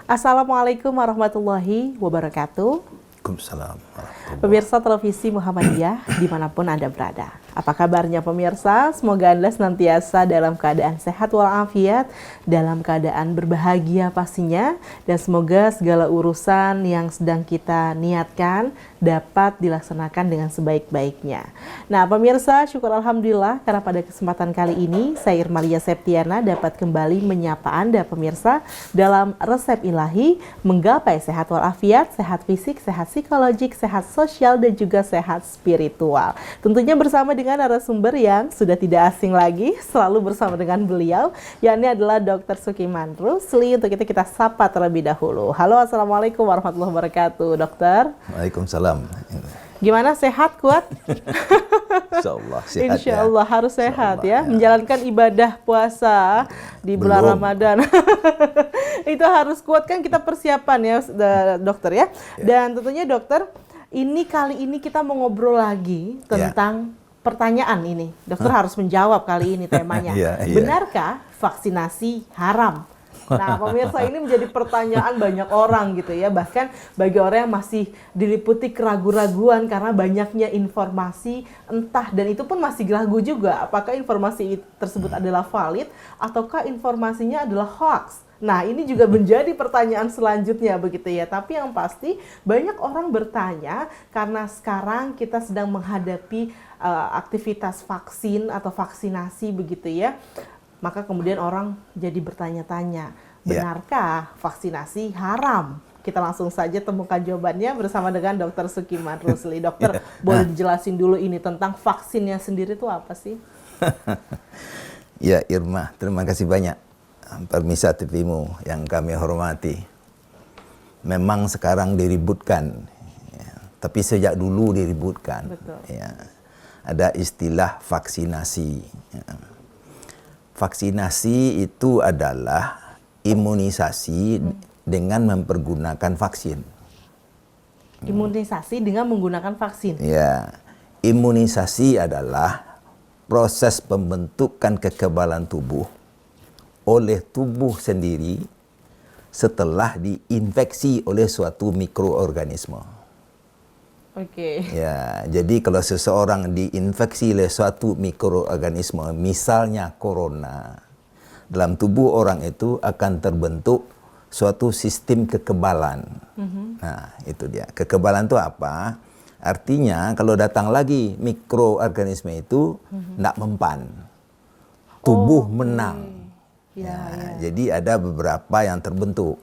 Assalamualaikum warahmatullahi wabarakatuh. Waalaikumsalam warahmatullahi. Pemirsa televisi Muhammadiyah dimanapun Anda berada. Apa kabarnya pemirsa? Semoga Anda senantiasa dalam keadaan sehat walafiat, dalam keadaan berbahagia pastinya, dan semoga segala urusan yang sedang kita niatkan dapat dilaksanakan dengan sebaik-baiknya. Nah pemirsa, syukur Alhamdulillah karena pada kesempatan kali ini saya Irmalia Septiana dapat kembali menyapa Anda pemirsa dalam resep ilahi menggapai sehat walafiat, sehat fisik, sehat psikologik, sehat sosial, dan juga sehat spiritual. Tentunya bersama dengan narasumber yang sudah tidak asing lagi, selalu bersama dengan beliau, yakni adalah Dr. Sukiman Rusli. Untuk itu kita sapa terlebih dahulu. Halo, Assalamualaikum warahmatullahi wabarakatuh, Dokter. Waalaikumsalam. Gimana, sehat, kuat? Insyaallah sehat. Insyaallah ya. Harus sehat ya. Ya. Menjalankan ibadah puasa di bulan Ramadan. Itu harus kuat kan, kita persiapan ya dokter ya. Dan tentunya dokter, kali ini kita mau ngobrol lagi tentang pertanyaan ini. Dokter harus menjawab kali ini temanya. Benarkah vaksinasi haram? Nah pemirsa, ini menjadi pertanyaan banyak orang gitu ya. Bahkan bagi orang yang masih diliputi keraguan-raguan karena banyaknya informasi entah, dan itu pun masih ragu juga apakah informasi tersebut adalah valid ataukah informasinya adalah hoax. Nah ini juga menjadi pertanyaan selanjutnya begitu ya. Tapi yang pasti banyak orang bertanya karena sekarang kita sedang menghadapi aktivitas vaksin atau vaksinasi begitu ya. Maka kemudian orang jadi bertanya-tanya, benarkah vaksinasi haram? Kita langsung saja temukan jawabannya bersama dengan Dr. Sukiman Rusli. Dokter, boleh dijelasin dulu ini tentang vaksinnya sendiri itu apa sih? Ya Irma, terima kasih banyak. Permisa TV-mu yang kami hormati. Memang sekarang diributkan, ya, tapi sejak dulu diributkan. Betul. Ya, ada istilah vaksinasi. Ya. Vaksinasi itu adalah imunisasi dengan mempergunakan vaksin. Imunisasi dengan menggunakan vaksin? Ya, imunisasi adalah proses pembentukan kekebalan tubuh oleh tubuh sendiri setelah diinfeksi oleh suatu mikroorganisme. Oke. Ya, jadi kalau seseorang diinfeksi oleh suatu mikroorganisme, misalnya corona, dalam tubuh orang itu akan terbentuk suatu sistem kekebalan. Nah, itu dia. Kekebalan itu apa? Artinya kalau datang lagi mikroorganisme itu tidak mempan. Tubuh menang. Jadi ada beberapa yang terbentuk.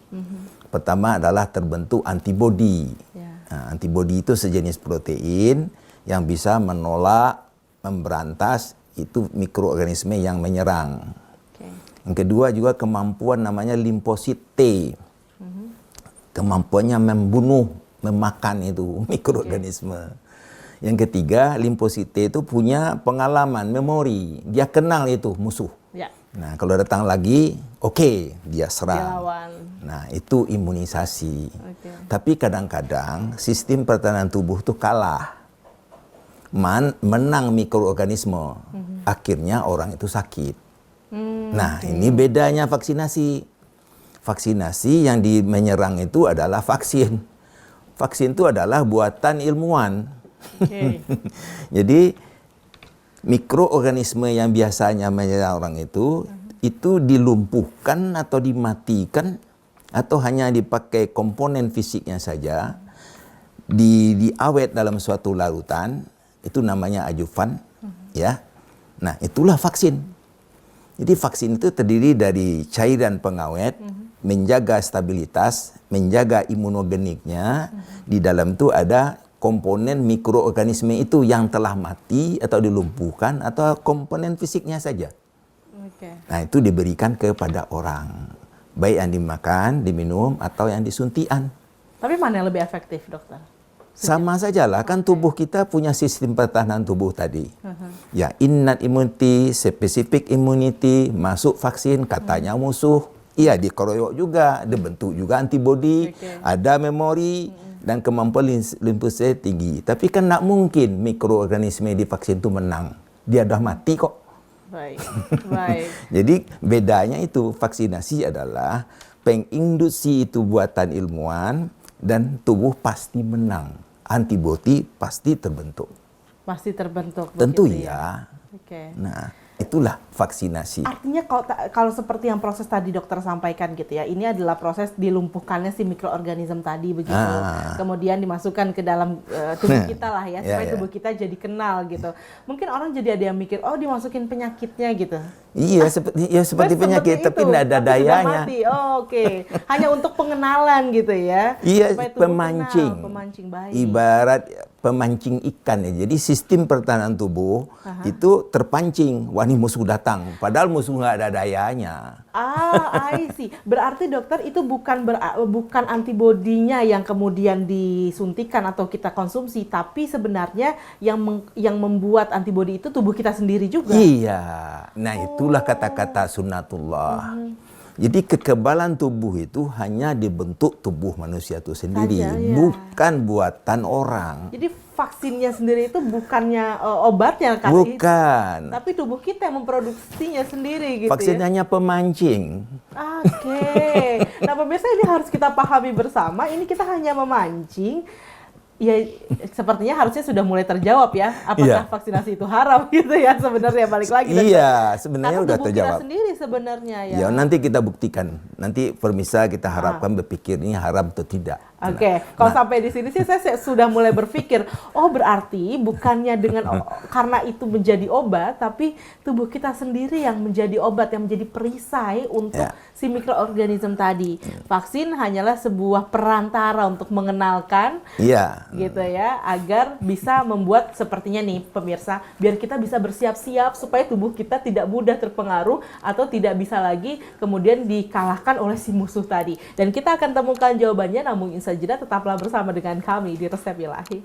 Pertama adalah terbentuk antibodi. Nah, antibodi itu sejenis protein yang bisa menolak, memberantas itu mikroorganisme yang menyerang. Yang kedua juga kemampuan namanya limfosit T. Kemampuannya membunuh, memakan itu mikroorganisme. Yang ketiga, limfosit T itu punya pengalaman, memori. Dia kenal itu musuh. Nah, kalau datang lagi, dia serang. Nah, itu imunisasi. Tapi kadang-kadang sistem pertahanan tubuh itu kalah. Menang mikroorganisme. Akhirnya orang itu sakit. Nah, ini bedanya vaksinasi. Vaksinasi yang menyerang itu adalah vaksin. Vaksin itu adalah buatan ilmuwan. Jadi mikroorganisme yang biasanya menyerang orang itu dilumpuhkan atau dimatikan atau hanya dipakai komponen fisiknya saja, diawet dalam suatu larutan, itu namanya ajuvan, ya. Nah, itulah vaksin. Jadi vaksin itu terdiri dari cairan pengawet, menjaga stabilitas, menjaga imunogeniknya. Di dalam itu ada komponen mikroorganisme itu yang telah mati atau dilumpuhkan atau komponen fisiknya saja. Nah, itu diberikan kepada orang. Baik yang dimakan, diminum, atau yang disuntikan. Tapi mana yang lebih efektif, dokter? Sama sajalah, kan tubuh kita punya sistem pertahanan tubuh tadi. Ya, innate immunity, specific immunity, masuk vaksin, katanya musuh. Iya, dikeroyok juga, dibentuk juga antibodi, ada memori, dan kemampuan limfosit tinggi. Tapi kan tidak mungkin mikroorganisme di vaksin itu menang. Dia dah mati kok. Baik, baik. Jadi bedanya itu vaksinasi adalah penginduksi itu buatan ilmuwan dan tubuh pasti menang. Antibodi pasti terbentuk. Pasti terbentuk. Tentu begitu ya. Oke. Nah, itulah vaksinasi. Artinya kalau seperti yang proses tadi dokter sampaikan gitu ya, ini adalah proses dilumpuhkannya si mikroorganisme tadi begitu, kemudian dimasukkan ke dalam tubuh kita lah ya, supaya tubuh kita jadi kenal gitu. Mungkin orang jadi ada yang mikir, oh dimasukin penyakitnya gitu. Iya, seperti penyakit, tapi tidak ada dayanya. Oh, oke. Hanya untuk pengenalan gitu ya. Iya, supaya tubuh pemancing. kenal, pemancing baik. Ibarat pemancing ikan ya. Jadi sistem pertahanan tubuh itu terpancing. Wah, ini musuh datang. Padahal musuh nggak ada dayanya. I see. Berarti dokter itu bukan antibodinya yang kemudian disuntikan atau kita konsumsi, tapi sebenarnya yang membuat antibodi itu tubuh kita sendiri juga. Iya. Nah, itulah kata-kata sunnatullah. Jadi kekebalan tubuh itu hanya dibentuk tubuh manusia itu sendiri, Saja, ya. bukan buatan orang. Jadi vaksinnya sendiri itu bukannya obatnya kan? Bukan. Tapi tubuh kita yang memproduksinya sendiri gitu Vaksin ya. hanya pemancing. Oke. Nah, pemirsa, ini harus kita pahami bersama, ini kita hanya memancing. Ya, sepertinya harusnya sudah mulai terjawab ya, apakah vaksinasi itu haram gitu ya, sebenarnya balik lagi. Iya, sebenarnya karena udah tubuh terjawab. kita sendiri sebenarnya ya. Ya, nanti kita buktikan. Nanti pemirsa kita harapkan berpikir ini haram atau tidak. Oke, kalau sampai di sini sih saya sudah mulai berpikir, oh berarti bukannya karena itu menjadi obat, tapi tubuh kita sendiri yang menjadi obat, yang menjadi perisai untuk si mikroorganisme tadi. Vaksin hanyalah sebuah perantara untuk mengenalkan, gitu ya, agar bisa membuat sepertinya nih pemirsa, biar kita bisa bersiap-siap supaya tubuh kita tidak mudah terpengaruh atau tidak bisa lagi kemudian dikalahkan oleh si musuh tadi. Dan kita akan temukan jawabannya, namun insya Allah tetaplah bersama dengan kami di Resep Ilahi.